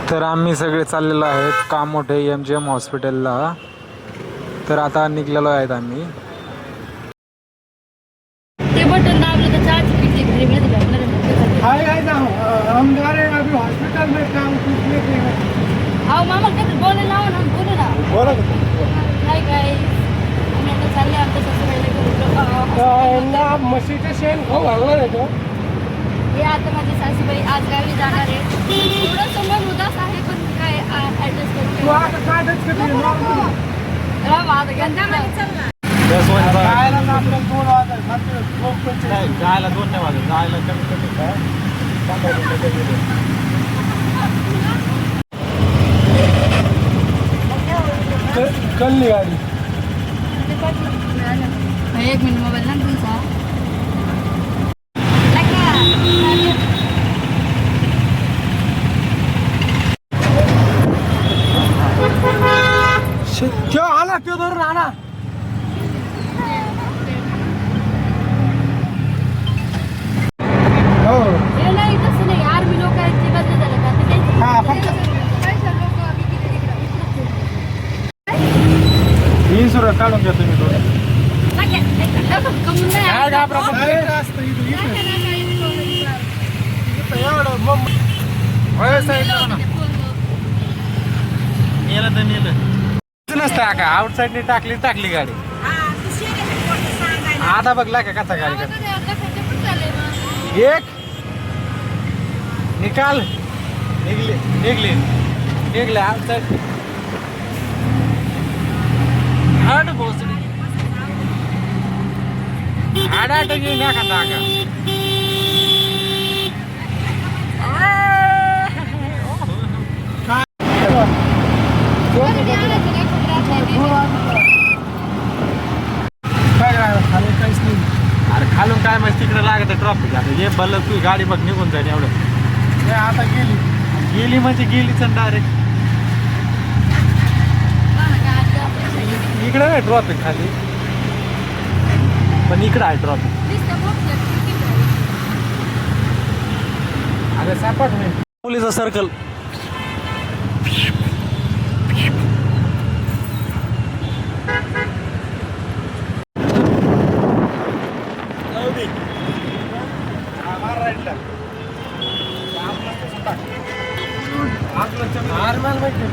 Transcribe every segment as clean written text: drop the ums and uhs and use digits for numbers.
तर आम्ही सगळे चाललेलो आहेत कामोठे MGM हॉस्पिटलला. तर आता निघलेलो आहेत आम्ही. ते बटन दाबलं तर चहाची पिशवी घरी मिळते का? हाय गाइस, हम जा रहे हैं अभी हॉस्पिटल में काम पूछने के लिए. आओ मामा काहीतरी बोलायला लावा ना, बोलू ना. बोला हाय गाईस, आम्ही आता चालले आमच्या सासूबाईला घेऊन. ना म्हशीचं शेण खाऊ घालणार आहे तो. हे आता माझी सासूबाई आज गावी जाणार आहे. थोडं समोर उदास आहे पण काय ऍडजस्ट तू करतो. आता काढच किती आता गंधामध्ये चल ना. जायला ना आपल्याला 2 वाजता खाते झोप नाही, जायला 2 नाही वाजत, जायला कमी कमी काय 15 मिनिटं गेले. कल्ली गाडी. एक मिनिट मोबाईल ना तुमचा. त्यो आला, त्यो धरून आणा. हो हे नाही तसं नाही, आर्मी लोक आहेत ते बदल झालं का? ते काही हा, फक्त 20 रुपये काढून घ्या तुम्ही थोडं. कमून नाही काय घाबरा पण. असतं एवढं मग होय, साईडला ना. नेलं तर नेलं नसतं का, आउटसाईडने टाकली गाडी. आता बघला का कसा गाडी एक निकाल निघले आउटसाईड. आठ भोसडी आठ घेऊन या खाता का. खाली काहीच नाही. अरे खालून काय माहिती तिकडे लागत ट्रॉफिक. आता हे बल्ल तू गाडी बघ निघून जाईल एवढं. हे आता गेली म्हणजे गेलीच डायरेक्ट. इकडे नाही ट्रॉफिक खाली, पण इकडं आहे ट्रॉफिक. अरे सापट नाही पोलीस सर्कल. आरमाल माहिती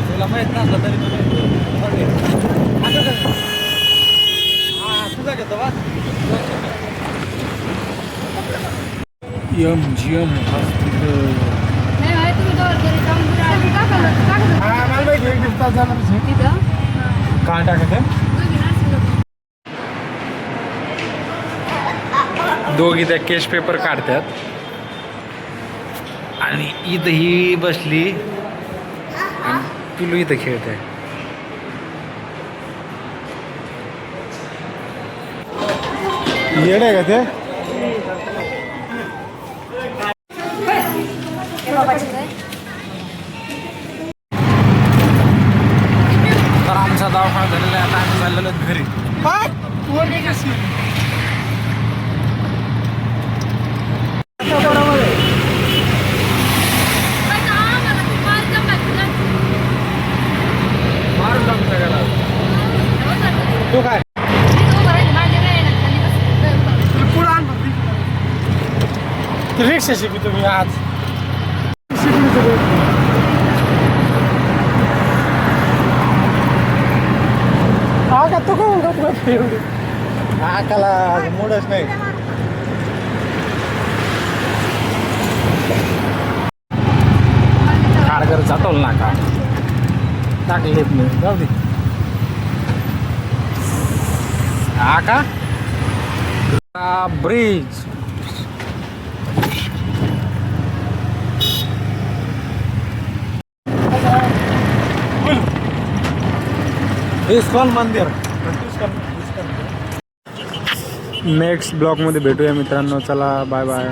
तुला माहित नसलं तरी तुझा घेतो बा. MGM hospital. आम्हाला माहिती 1 तास जाणार काय टाकत दोघी त्या केस पेपर काढतात आणि इथं ही बसली आणि पिलू इथं खेळत आहे. येड आहे का ते. तर आमचा दवाखाना झालेला आहे. आता आम्ही चाललेलो घरी. तू काय रिक्षा शिकली तुम्ही आज. का तू कोण एवढी आकाला मूडच नाही. खाडकर जातो ना का टाकलेत नाही. जाऊ दे. आका ब्रिज इस्कॉन मंदिर. नेक्स्ट ब्लॉगमध्ये भेटूया मित्रांनो. चला बाय बाय.